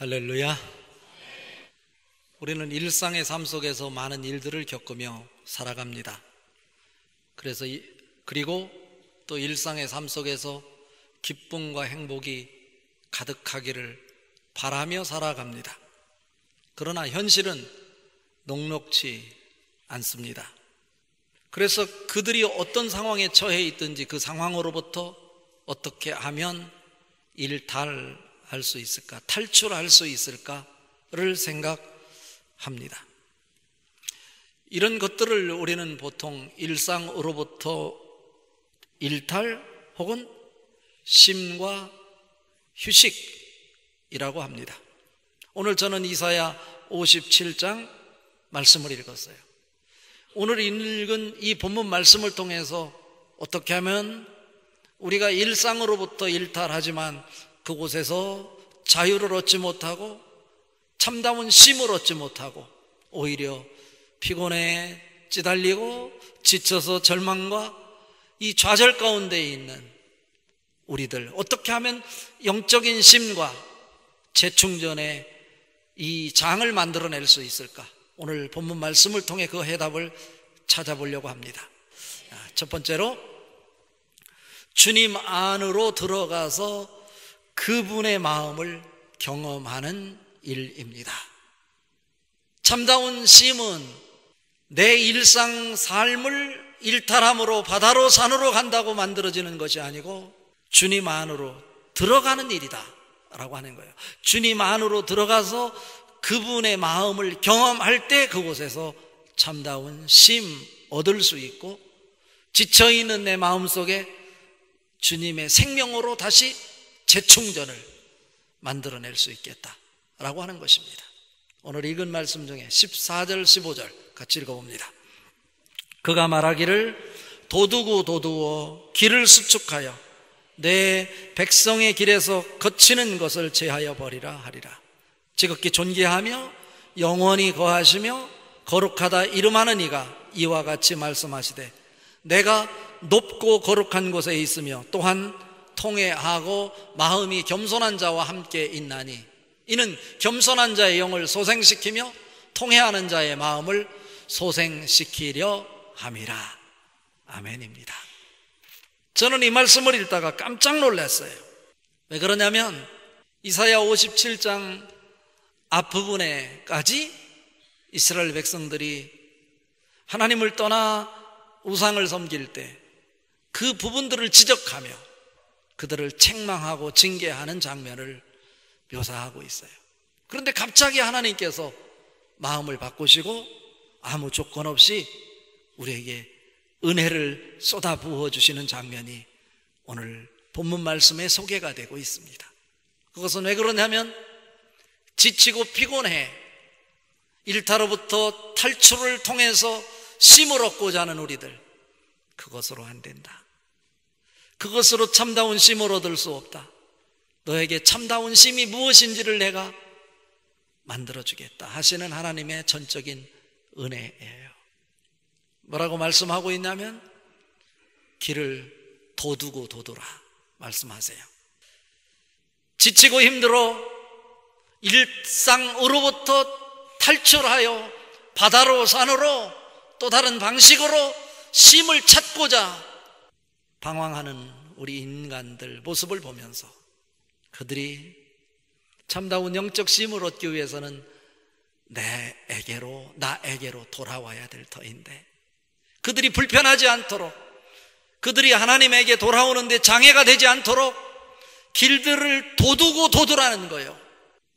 할렐루야. 우리는 일상의 삶 속에서 많은 일들을 겪으며 살아갑니다. 그리고 또 일상의 삶 속에서 기쁨과 행복이 가득하기를 바라며 살아갑니다. 그러나 현실은 녹록지 않습니다. 그래서 그들이 어떤 상황에 처해 있든지 그 상황으로부터 어떻게 하면 일탈할 수 있을까, 탈출할 수 있을까를 생각합니다. 이런 것들을 우리는 보통 일상으로부터 일탈 혹은 쉼과 휴식이라고 합니다. 오늘 저는 이사야 57장 말씀을 읽었어요. 오늘 읽은 이 본문 말씀을 통해서 어떻게 하면 우리가 일상으로부터 일탈하지만 그곳에서 자유를 얻지 못하고 참다운 쉼을 얻지 못하고 오히려 피곤해 찌달리고 지쳐서 절망과 이 좌절 가운데 있는 우리들, 어떻게 하면 영적인 쉼과 재충전의 이 장을 만들어낼 수 있을까? 오늘 본문 말씀을 통해 그 해답을 찾아보려고 합니다. 첫 번째로, 주님 안으로 들어가서 그분의 마음을 경험하는 일입니다. 참다운 쉼은 내 일상 삶을 일탈함으로 바다로 산으로 간다고 만들어지는 것이 아니고 주님 안으로 들어가는 일이다 라고 하는 거예요. 주님 안으로 들어가서 그분의 마음을 경험할 때 그곳에서 참다운 쉼 얻을 수 있고, 지쳐있는 내 마음속에 주님의 생명으로 다시 재충전을 만들어낼 수 있겠다라고 하는 것입니다. 오늘 읽은 말씀 중에 14절 15절 같이 읽어봅니다. 그가 말하기를 도두고 길을 수축하여 내 백성의 길에서 거치는 것을 제하여 버리라 하리라. 지극히 존귀하며 영원히 거하시며 거룩하다 이름하는 이가 이와 같이 말씀하시되, 내가 높고 거룩한 곳에 있으며 또한 통회하고 마음이 겸손한 자와 함께 있나니, 이는 겸손한 자의 영을 소생시키며 통회하는 자의 마음을 소생시키려 함이라. 아멘입니다. 저는 이 말씀을 읽다가 깜짝 놀랐어요. 왜 그러냐면 이사야 57장 앞부분에까지 이스라엘 백성들이 하나님을 떠나 우상을 섬길 때 그 부분들을 지적하며 그들을 책망하고 징계하는 장면을 묘사하고 있어요. 그런데 갑자기 하나님께서 마음을 바꾸시고 아무 조건 없이 우리에게 은혜를 쏟아 부어주시는 장면이 오늘 본문 말씀에 소개가 되고 있습니다. 그것은 왜 그러냐면 지치고 피곤해 일타로부터 탈출을 통해서 쉼을 얻고자 하는 우리들, 그것으로 안 된다. 그것으로 참다운 쉼을 얻을 수 없다. 너에게 참다운 쉼이 무엇인지를 내가 만들어주겠다 하시는 하나님의 전적인 은혜예요. 뭐라고 말씀하고 있냐면 길을 도두고 도두라 말씀하세요. 지치고 힘들어 일상으로부터 탈출하여 바다로 산으로 또 다른 방식으로 쉼을 찾고자 방황하는 우리 인간들 모습을 보면서 그들이 참다운 영적 쉼을 얻기 위해서는 나에게로 돌아와야 될 터인데, 그들이 불편하지 않도록, 그들이 하나님에게 돌아오는데 장애가 되지 않도록 길들을 도두고 도두라는 거예요.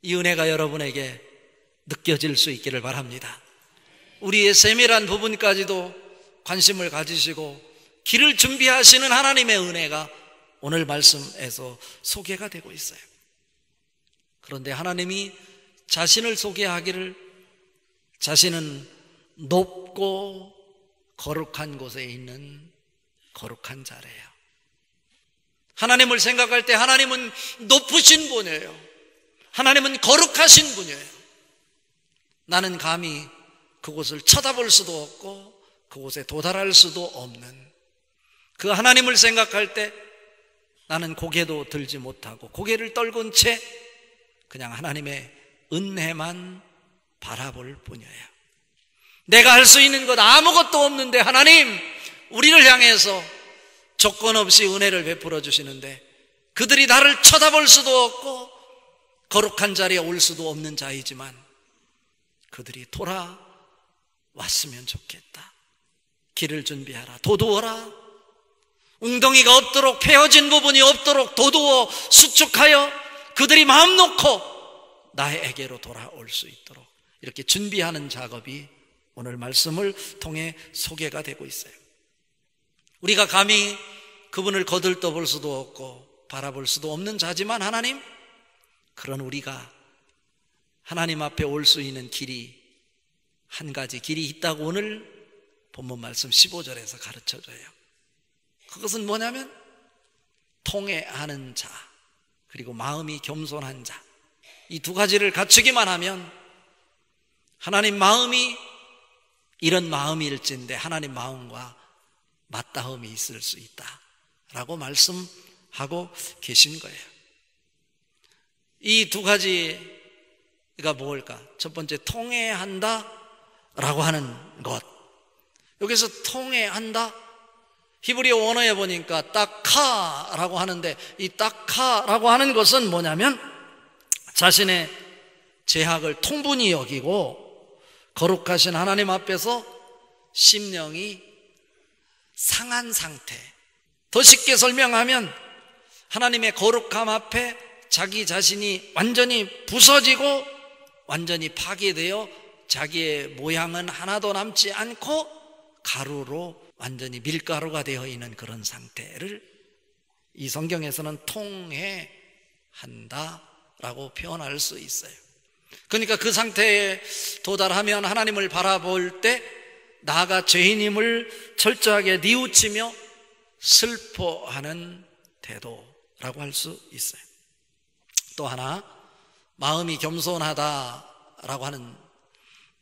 이 은혜가 여러분에게 느껴질 수 있기를 바랍니다. 우리의 세밀한 부분까지도 관심을 가지시고 길을 준비하시는 하나님의 은혜가 오늘 말씀에서 소개가 되고 있어요. 그런데 하나님이 자신을 소개하기를 자신은 높고 거룩한 곳에 있는 거룩한 자래요. 하나님을 생각할 때 하나님은 높으신 분이에요. 하나님은 거룩하신 분이에요. 나는 감히 그곳을 쳐다볼 수도 없고 그곳에 도달할 수도 없는 그 하나님을 생각할 때 나는 고개도 들지 못하고 고개를 떨군 채 그냥 하나님의 은혜만 바라볼 뿐이에요. 내가 할 수 있는 것 아무것도 없는데 하나님 우리를 향해서 조건 없이 은혜를 베풀어 주시는데, 그들이 나를 쳐다볼 수도 없고 거룩한 자리에 올 수도 없는 자이지만 그들이 돌아왔으면 좋겠다. 길을 준비하라. 도두어라. 웅덩이가 없도록, 패어진 부분이 없도록 도두어 수축하여 그들이 마음 놓고 나에게로 돌아올 수 있도록 이렇게 준비하는 작업이 오늘 말씀을 통해 소개가 되고 있어요. 우리가 감히 그분을 거들떠볼 수도 없고 바라볼 수도 없는 자지만 하나님, 그런 우리가 하나님 앞에 올 수 있는 길이 한 가지 길이 있다고 오늘 본문 말씀 15절에서 가르쳐줘요. 그것은 뭐냐면 통회하는 자, 그리고 마음이 겸손한 자, 이 두 가지를 갖추기만 하면 하나님 마음이 이런 마음일진데 하나님 마음과 맞닿음이 있을 수 있다라고 말씀하고 계신 거예요. 이 두 가지가 뭘까? 첫 번째, 통회한다 라고 하는 것. 여기서 통회한다, 히브리어 원어에 보니까 따카라고 하는데, 이 따카라고 하는 것은 뭐냐면 자신의 죄악을 통분히 여기고 거룩하신 하나님 앞에서 심령이 상한 상태. 더 쉽게 설명하면 하나님의 거룩함 앞에 자기 자신이 완전히 부서지고 완전히 파괴되어 자기의 모양은 하나도 남지 않고 가루로 완전히 밀가루가 되어 있는 그런 상태를 이 성경에서는 통회한다라고 표현할 수 있어요. 그러니까 그 상태에 도달하면 하나님을 바라볼 때 나가 죄인임을 철저하게 뉘우치며 슬퍼하는 태도라고 할 수 있어요. 또 하나, 마음이 겸손하다라고 하는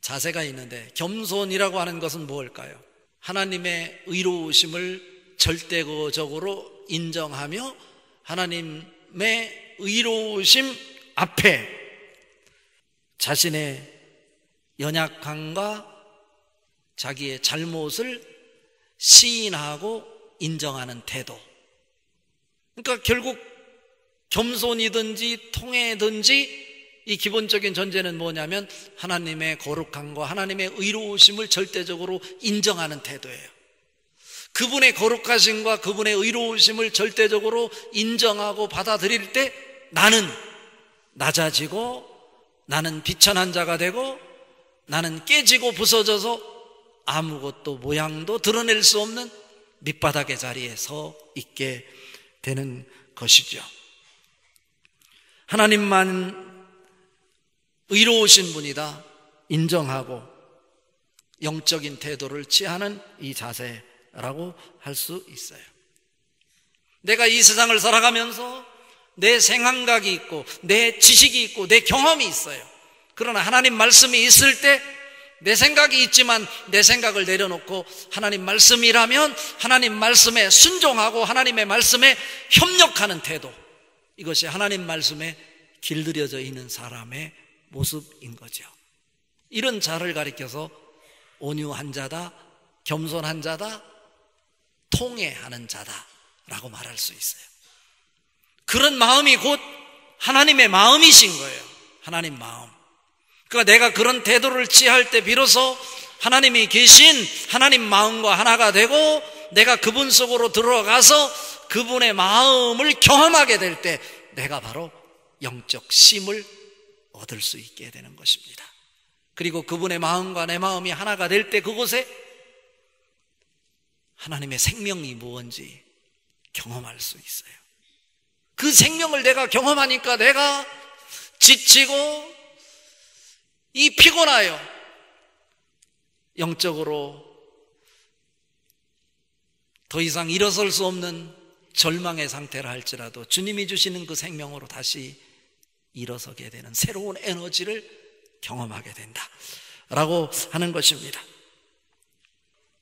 자세가 있는데, 겸손이라고 하는 것은 무엇일까요? 하나님의 의로우심을 절대적으로 인정하며 하나님의 의로우심 앞에 자신의 연약함과 자기의 잘못을 시인하고 인정하는 태도. 그러니까 결국 겸손이든지 통회든지 이 기본적인 전제는 뭐냐면 하나님의 거룩함과 하나님의 의로우심을 절대적으로 인정하는 태도예요. 그분의 거룩하심과 그분의 의로우심을 절대적으로 인정하고 받아들일 때 나는 낮아지고 나는 비천한 자가 되고 나는 깨지고 부서져서 아무것도 모양도 드러낼 수 없는 밑바닥의 자리에 서 있게 되는 것이죠. 하나님만 의로우신 분이다 인정하고 영적인 태도를 취하는 이 자세라고 할 수 있어요. 내가 이 세상을 살아가면서 내 생각이 있고 내 지식이 있고 내 경험이 있어요. 그러나 하나님 말씀이 있을 때 내 생각이 있지만 내 생각을 내려놓고 하나님 말씀이라면 하나님 말씀에 순종하고 하나님의 말씀에 협력하는 태도, 이것이 하나님 말씀에 길들여져 있는 사람의 모습인 거죠. 이런 자를 가리켜서 온유한 자다, 겸손한 자다, 통회하는 자다라고 말할 수 있어요. 그런 마음이 곧 하나님의 마음이신 거예요. 하나님 마음. 그러니까 내가 그런 태도를 취할 때 비로소 하나님이 계신 하나님 마음과 하나가 되고 내가 그분 속으로 들어가서 그분의 마음을 경험하게 될 때 내가 바로 영적 쉼을 얻을 수 있게 되는 것입니다. 그리고 그분의 마음과 내 마음이 하나가 될 때 그곳에 하나님의 생명이 무엇인지 경험할 수 있어요. 그 생명을 내가 경험하니까 내가 지치고 이 피곤하여 영적으로 더 이상 일어설 수 없는 절망의 상태라 할지라도 주님이 주시는 그 생명으로 다시 일어서게 되는 새로운 에너지를 경험하게 된다라고 하는 것입니다.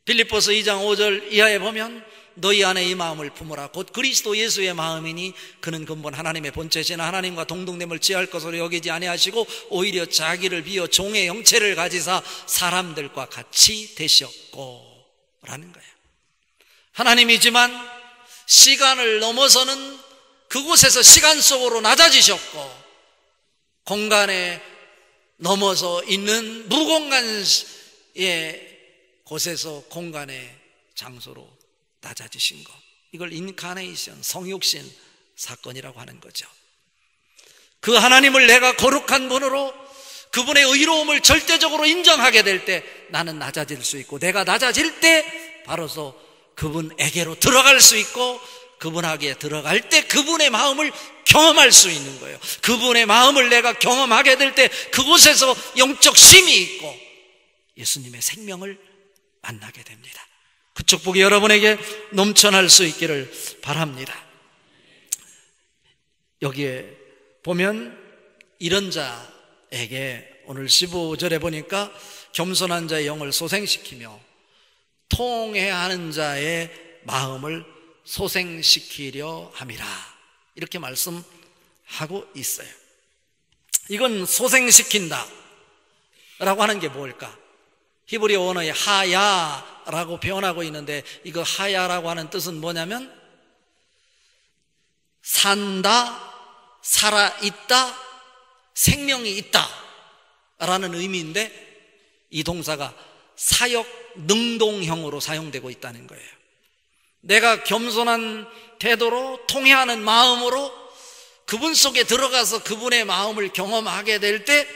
빌립보서 2장 5절 이하에 보면 너희 안에 이 마음을 품으라. 곧 그리스도 예수의 마음이니 그는 근본 하나님의 본체시나 하나님과 동등됨을 취할 것으로 여기지 아니하시고 오히려 자기를 비어 종의 형체를 가지사 사람들과 같이 되셨고 라는 거예요. 하나님이지만 시간을 넘어서는 그곳에서 시간 속으로 낮아지셨고 공간에 넘어서 있는 무공간의 곳에서 공간의 장소로 낮아지신 것, 이걸 인카네이션, 성육신 사건이라고 하는 거죠. 그 하나님을 내가 거룩한 분으로 그분의 의로움을 절대적으로 인정하게 될 때 나는 낮아질 수 있고, 내가 낮아질 때 바로서 그분에게로 들어갈 수 있고, 그분에게 들어갈 때 그분의 마음을 경험할 수 있는 거예요. 그분의 마음을 내가 경험하게 될 때 그곳에서 영적 쉼이 있고 예수님의 생명을 만나게 됩니다. 그 축복이 여러분에게 넘쳐날 수 있기를 바랍니다. 여기에 보면 이런 자에게 오늘 15절에 보니까 겸손한 자의 영을 소생시키며 통회하는 자의 마음을 소생시키려 함이라, 이렇게 말씀하고 있어요. 이건 소생시킨다 라고 하는 게 뭘까? 히브리어 원어의 하야라고 표현하고 있는데, 이거 하야라고 하는 뜻은 뭐냐면 산다, 살아있다, 생명이 있다 라는 의미인데, 이 동사가 사역 능동형으로 사용되고 있다는 거예요. 내가 겸손한 태도로 통회하는 마음으로 그분 속에 들어가서 그분의 마음을 경험하게 될 때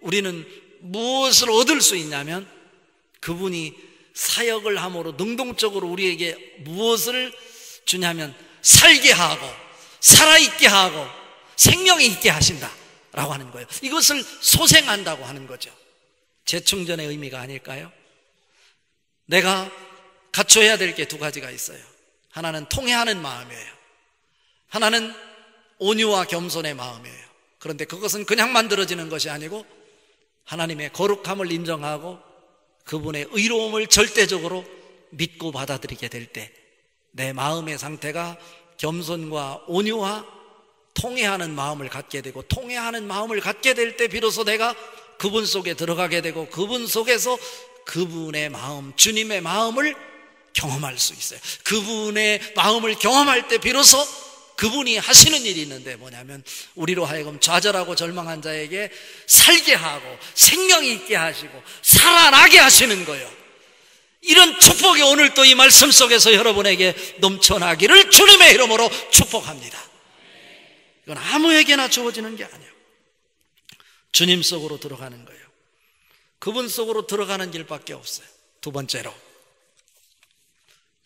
우리는 무엇을 얻을 수 있냐면, 그분이 사역을 함으로 능동적으로 우리에게 무엇을 주냐면 살게 하고 살아있게 하고 생명이 있게 하신다라고 하는 거예요. 이것을 소생한다고 하는 거죠. 재충전의 의미가 아닐까요? 내가 갖춰야 될 게 두 가지가 있어요. 하나는 통회하는 마음이에요. 하나는 온유와 겸손의 마음이에요. 그런데 그것은 그냥 만들어지는 것이 아니고 하나님의 거룩함을 인정하고 그분의 의로움을 절대적으로 믿고 받아들이게 될 때 내 마음의 상태가 겸손과 온유와 통회하는 마음을 갖게 되고, 통회하는 마음을 갖게 될 때 비로소 내가 그분 속에 들어가게 되고, 그분 속에서 그분의 마음, 주님의 마음을 경험할 수 있어요. 그분의 마음을 경험할 때 비로소 그분이 하시는 일이 있는데, 뭐냐면 우리로 하여금 좌절하고 절망한 자에게 살게 하고 생명이 있게 하시고 살아나게 하시는 거예요. 이런 축복이 오늘 또 이 말씀 속에서 여러분에게 넘쳐나기를 주님의 이름으로 축복합니다. 이건 아무에게나 주어지는 게 아니에요. 주님 속으로 들어가는 거예요. 그분 속으로 들어가는 길밖에 없어요. 두 번째로,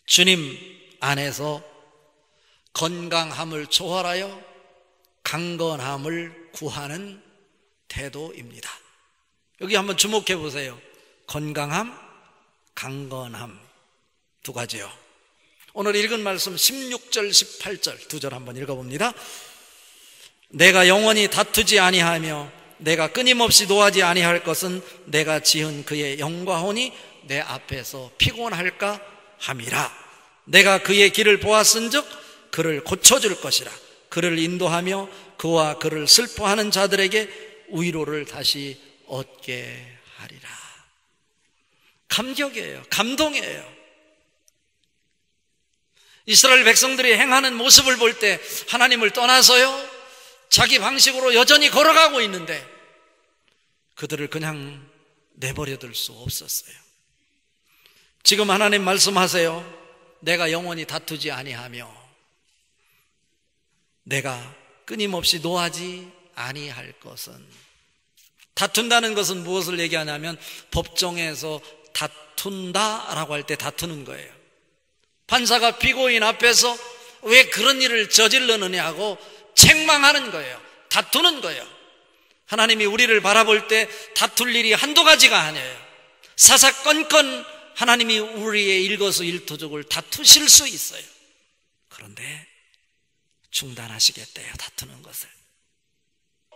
주님 안에서 건강함을 초월하여 강건함을 구하는 태도입니다. 여기 한번 주목해 보세요. 건강함, 강건함, 두 가지요. 오늘 읽은 말씀 16절, 18절 두 절 한번 읽어봅니다. 내가 영원히 다투지 아니하며 내가 끊임없이 노하지 아니할 것은 내가 지은 그의 영과 혼이 내 앞에서 피곤할까 함이라. 내가 그의 길을 보았은즉 그를 고쳐줄 것이라. 그를 인도하며 그와 그를 슬퍼하는 자들에게 위로를 다시 얻게 하리라. 감격이에요. 감동이에요. 이스라엘 백성들이 행하는 모습을 볼 때 하나님을 떠나서요 자기 방식으로 여전히 걸어가고 있는데 그들을 그냥 내버려둘 수 없었어요. 지금 하나님 말씀하세요. 내가 영원히 다투지 아니하며 내가 끊임없이 노하지 아니할 것은, 다툰다는 것은 무엇을 얘기하냐면 법정에서 다툰다라고 할 때 다투는 거예요. 판사가 피고인 앞에서 왜 그런 일을 저질러느냐고 책망하는 거예요. 다투는 거예요. 하나님이 우리를 바라볼 때 다툴 일이 한두 가지가 아니에요. 사사건건 하나님이 우리의 일거수일투족을 다투실 수 있어요. 그런데 중단하시겠대요. 다투는 것을.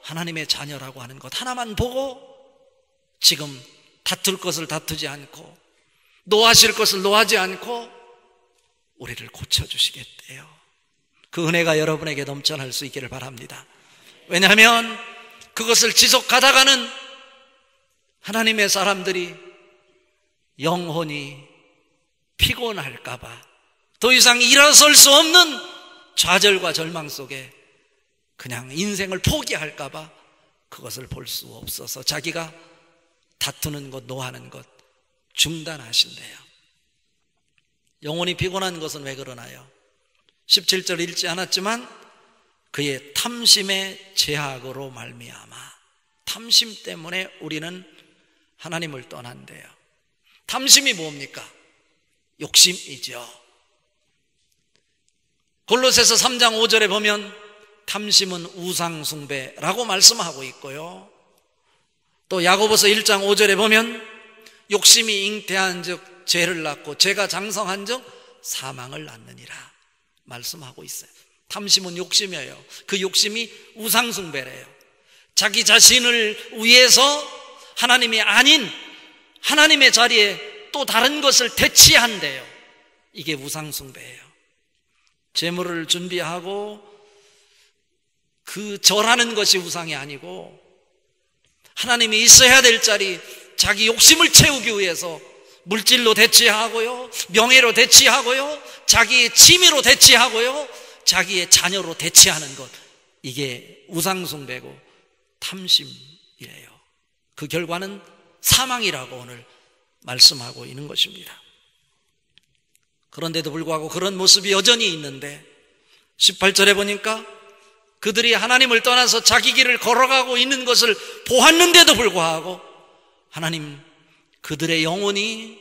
하나님의 자녀라고 하는 것 하나만 보고 지금 다툴 것을 다투지 않고 노하실 것을 노하지 않고 우리를 고쳐주시겠대요. 그 은혜가 여러분에게 넘쳐날 수 있기를 바랍니다. 왜냐하면 그것을 지속하다가는 하나님의 사람들이 영혼이 피곤할까봐 더 이상 일어설 수 없는 좌절과 절망 속에 그냥 인생을 포기할까봐 그것을 볼 수 없어서 자기가 다투는 것, 노하는 것 중단하신대요. 영혼이 피곤한 것은 왜 그러나요? 17절 읽지 않았지만 그의 탐심의 제약으로 말미암아, 탐심 때문에 우리는 하나님을 떠난대요. 탐심이 뭡니까? 욕심이죠. 골로새서 3장 5절에 보면 탐심은 우상숭배라고 말씀하고 있고요, 또 야고보서 1장 5절에 보면 욕심이 잉태한 즉 죄를 낳고 죄가 장성한 즉 사망을 낳느니라 말씀하고 있어요. 탐심은 욕심이에요. 그 욕심이 우상숭배래요. 자기 자신을 위해서 하나님이 아닌 하나님의 자리에 또 다른 것을 대치한대요. 이게 우상숭배예요. 재물을 준비하고 그 절하는 것이 우상이 아니고 하나님이 있어야 될 자리, 자기 욕심을 채우기 위해서 물질로 대치하고요, 명예로 대치하고요, 자기의 취미로 대치하고요, 자기의 자녀로 대치하는 것, 이게 우상숭배고 탐심이래요. 그 결과는 사망이라고 오늘 말씀하고 있는 것입니다. 그런데도 불구하고 그런 모습이 여전히 있는데 18절에 보니까 그들이 하나님을 떠나서 자기 길을 걸어가고 있는 것을 보았는데도 불구하고 하나님 그들의 영혼이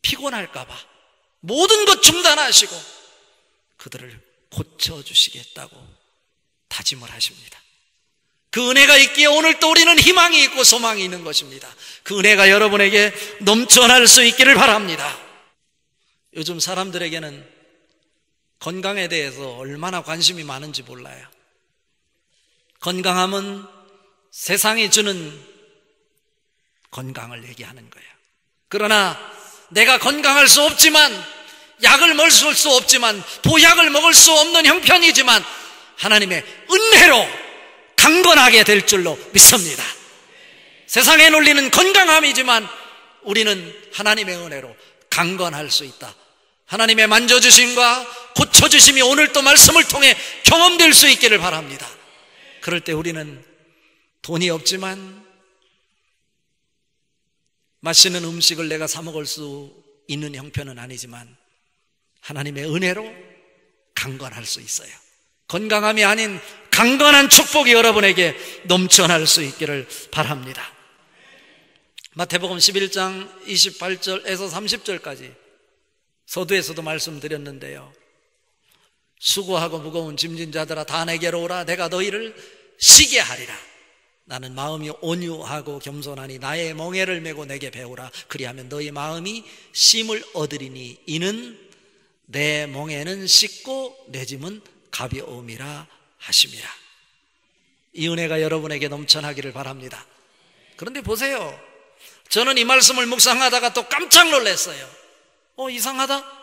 피곤할까 봐 모든 것 중단하시고 그들을 고쳐주시겠다고 다짐을 하십니다. 그 은혜가 있기에 오늘 또 우리는 희망이 있고 소망이 있는 것입니다. 그 은혜가 여러분에게 넘쳐날 수 있기를 바랍니다. 요즘 사람들에게는 건강에 대해서 얼마나 관심이 많은지 몰라요. 건강함은 세상이 주는 건강을 얘기하는 거예요. 그러나 내가 건강할 수 없지만, 약을 먹을 수 없지만, 보약을 먹을 수 없는 형편이지만 하나님의 은혜로 강건하게 될 줄로 믿습니다. 세상의 논리는 건강함이지만 우리는 하나님의 은혜로 강건할 수 있다. 하나님의 만져주심과 고쳐주심이 오늘 또 말씀을 통해 경험될 수 있기를 바랍니다. 그럴 때 우리는 돈이 없지만 맛있는 음식을 내가 사 먹을 수 있는 형편은 아니지만 하나님의 은혜로 강건할 수 있어요. 건강함이 아닌 강건한 축복이 여러분에게 넘쳐날 수 있기를 바랍니다. 마태복음 11장 28절에서 30절까지 서두에서도 말씀드렸는데요, 수고하고 무거운 짐진 자들아 다 내게로 오라. 내가 너희를 쉬게 하리라. 나는 마음이 온유하고 겸손하니 나의 멍에를 메고 내게 배우라. 그리하면 너희 마음이 쉼을 얻으리니 이는 내 멍에는 쉽고 내 짐은 가벼움이라 하심이라. 이 은혜가 여러분에게 넘쳐나기를 바랍니다. 그런데 보세요, 저는 이 말씀을 묵상하다가 또 깜짝 놀랐어요. 이상하다.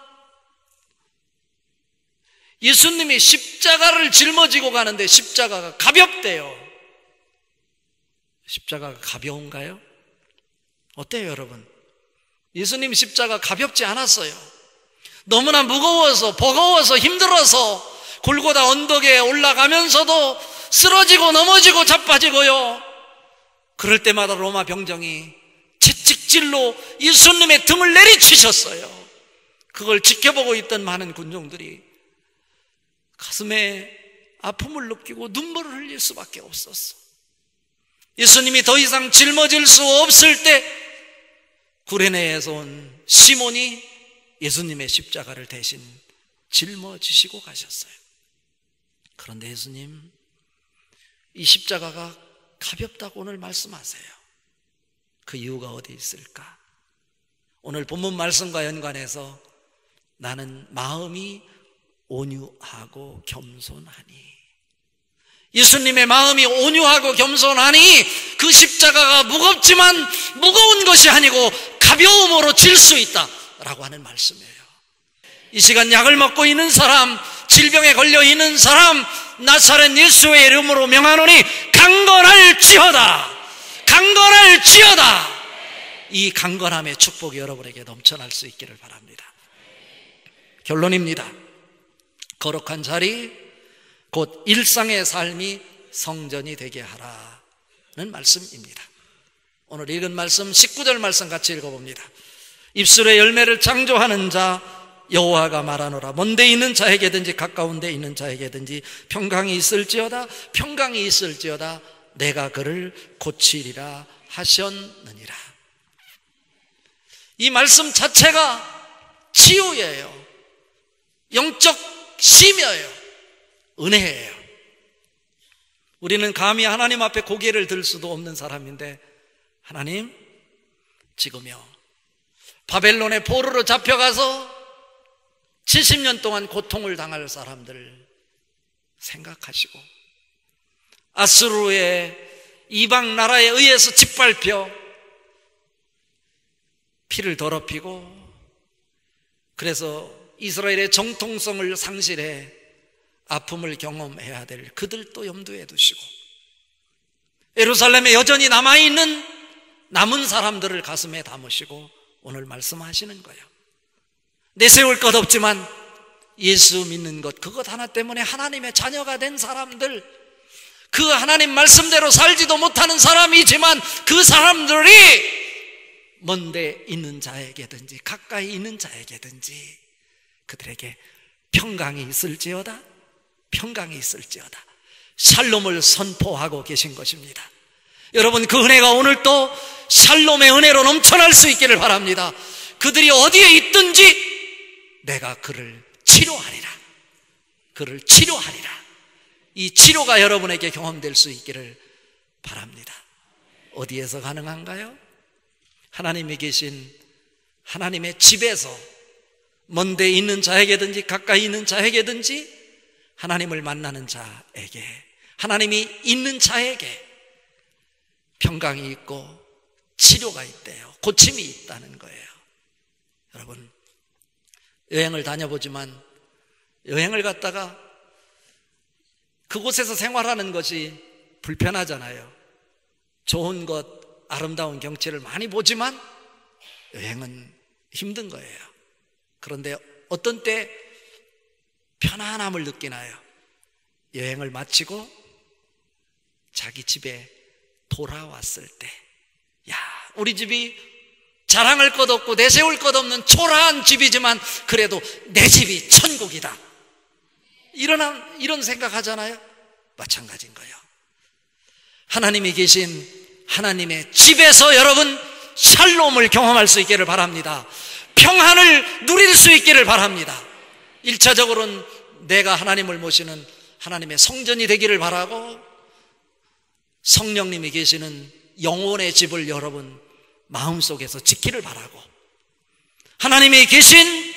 예수님이 십자가를 짊어지고 가는데 십자가가 가볍대요. 십자가가 가벼운가요? 어때요 여러분? 예수님 십자가 가볍지 않았어요. 너무나 무거워서 버거워서 힘들어서 골고다 언덕에 올라가면서도 쓰러지고 넘어지고 자빠지고요, 그럴 때마다 로마 병정이 채찍질로 예수님의 등을 내리치셨어요. 그걸 지켜보고 있던 많은 군중들이 가슴에 아픔을 느끼고 눈물을 흘릴 수밖에 없었어. 예수님이 더 이상 짊어질 수 없을 때 구레네에서 온 시몬이 예수님의 십자가를 대신 짊어지시고 가셨어요. 그런데 예수님, 이 십자가가 가볍다고 오늘 말씀하세요. 그 이유가 어디 있을까? 오늘 본문 말씀과 연관해서 나는 마음이 온유하고 겸손하니, 예수님의 마음이 온유하고 겸손하니 그 십자가가 무겁지만 무거운 것이 아니고 가벼움으로 질 수 있다라고 하는 말씀이에요. 이 시간 약을 먹고 있는 사람, 질병에 걸려 있는 사람, 나사렛 예수의 이름으로 명하노니 강건할지어다. 강건할지어다. 이 강건함의 축복이 여러분에게 넘쳐날 수 있기를 바랍니다. 결론입니다. 거룩한 자리, 곧 일상의 삶이 성전이 되게 하라는 말씀입니다. 오늘 읽은 말씀 19절 말씀 같이 읽어봅니다. 입술의 열매를 창조하는 자 여호와가 말하노라. 먼데 있는 자에게든지 가까운 데 있는 자에게든지 평강이 있을지어다. 평강이 있을지어다. 내가 그를 고치리라 하셨느니라. 이 말씀 자체가 치유예요. 영적 심여예요. 은혜예요. 우리는 감히 하나님 앞에 고개를 들 수도 없는 사람인데, 하나님, 지금요 바벨론의 포로로 잡혀가서 70년 동안 고통을 당할 사람들 생각하시고, 아수르의 이방 나라에 의해서 짓밟혀 피를 더럽히고, 그래서 이스라엘의 정통성을 상실해 아픔을 경험해야 될 그들도 염두에 두시고, 예루살렘에 여전히 남은 사람들을 가슴에 담으시고 오늘 말씀하시는 거예요. 내세울 것 없지만 예수 믿는 것, 그것 하나 때문에 하나님의 자녀가 된 사람들, 그 하나님 말씀대로 살지도 못하는 사람이지만 그 사람들이 먼데 있는 자에게든지 가까이 있는 자에게든지 그들에게 평강이 있을지어다. 평강이 있을지어다. 샬롬을 선포하고 계신 것입니다. 여러분, 그 은혜가 오늘 또 샬롬의 은혜로 넘쳐날 수 있기를 바랍니다. 그들이 어디에 있든지 내가 그를 치료하리라. 그를 치료하리라. 이 치료가 여러분에게 경험될 수 있기를 바랍니다. 어디에서 가능한가요? 하나님이 계신 하나님의 집에서, 먼데 있는 자에게든지 가까이 있는 자에게든지 하나님을 만나는 자에게, 하나님이 있는 자에게 평강이 있고 치료가 있대요. 고침이 있다는 거예요. 여러분, 여행을 다녀보지만 여행을 갔다가 그곳에서 생활하는 것이 불편하잖아요. 좋은 것, 아름다운 경치를 많이 보지만 여행은 힘든 거예요. 그런데 어떤 때 편안함을 느끼나요? 여행을 마치고 자기 집에 돌아왔을 때, 야, 우리 집이 자랑할 것 없고 내세울 것 없는 초라한 집이지만 그래도 내 집이 천국이다, 이런 생각하잖아요. 마찬가지인 거예요. 하나님이 계신 하나님의 집에서 여러분 샬롬을 경험할 수 있기를 바랍니다. 평안을 누릴 수 있기를 바랍니다. 1차적으로는 내가 하나님을 모시는 하나님의 성전이 되기를 바라고, 성령님이 계시는 영혼의 집을 여러분 마음속에서 지키를 바라고, 하나님이 계신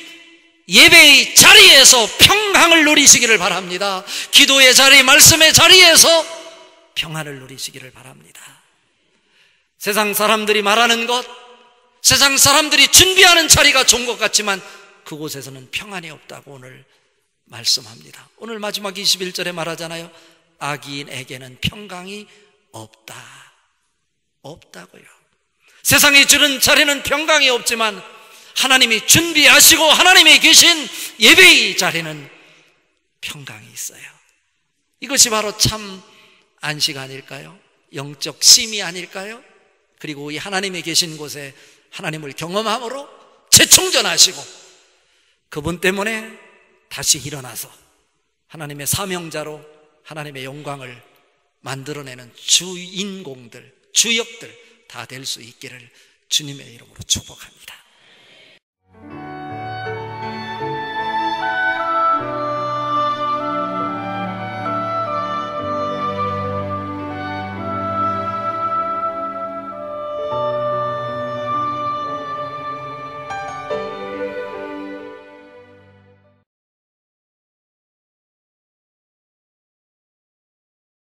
예배의 자리에서 평강을 누리시기를 바랍니다. 기도의 자리, 말씀의 자리에서 평안을 누리시기를 바랍니다. 세상 사람들이 말하는 것, 세상 사람들이 준비하는 자리가 좋은 것 같지만 그곳에서는 평안이 없다고 오늘 말씀합니다. 오늘 마지막 21절에 말하잖아요. 악인에게는 평강이 없다고요. 세상이 주는 자리는 평강이 없지만 하나님이 준비하시고 하나님이 계신 예배의 자리는 평강이 있어요. 이것이 바로 참 안식 아닐까요? 영적 심이 아닐까요? 그리고 이 하나님이 계신 곳에 하나님을 경험함으로 재충전하시고 그분 때문에 다시 일어나서 하나님의 사명자로 하나님의 영광을 만들어내는 주인공들, 주역들 다 될 수 있기를 주님의 이름으로 축복합니다.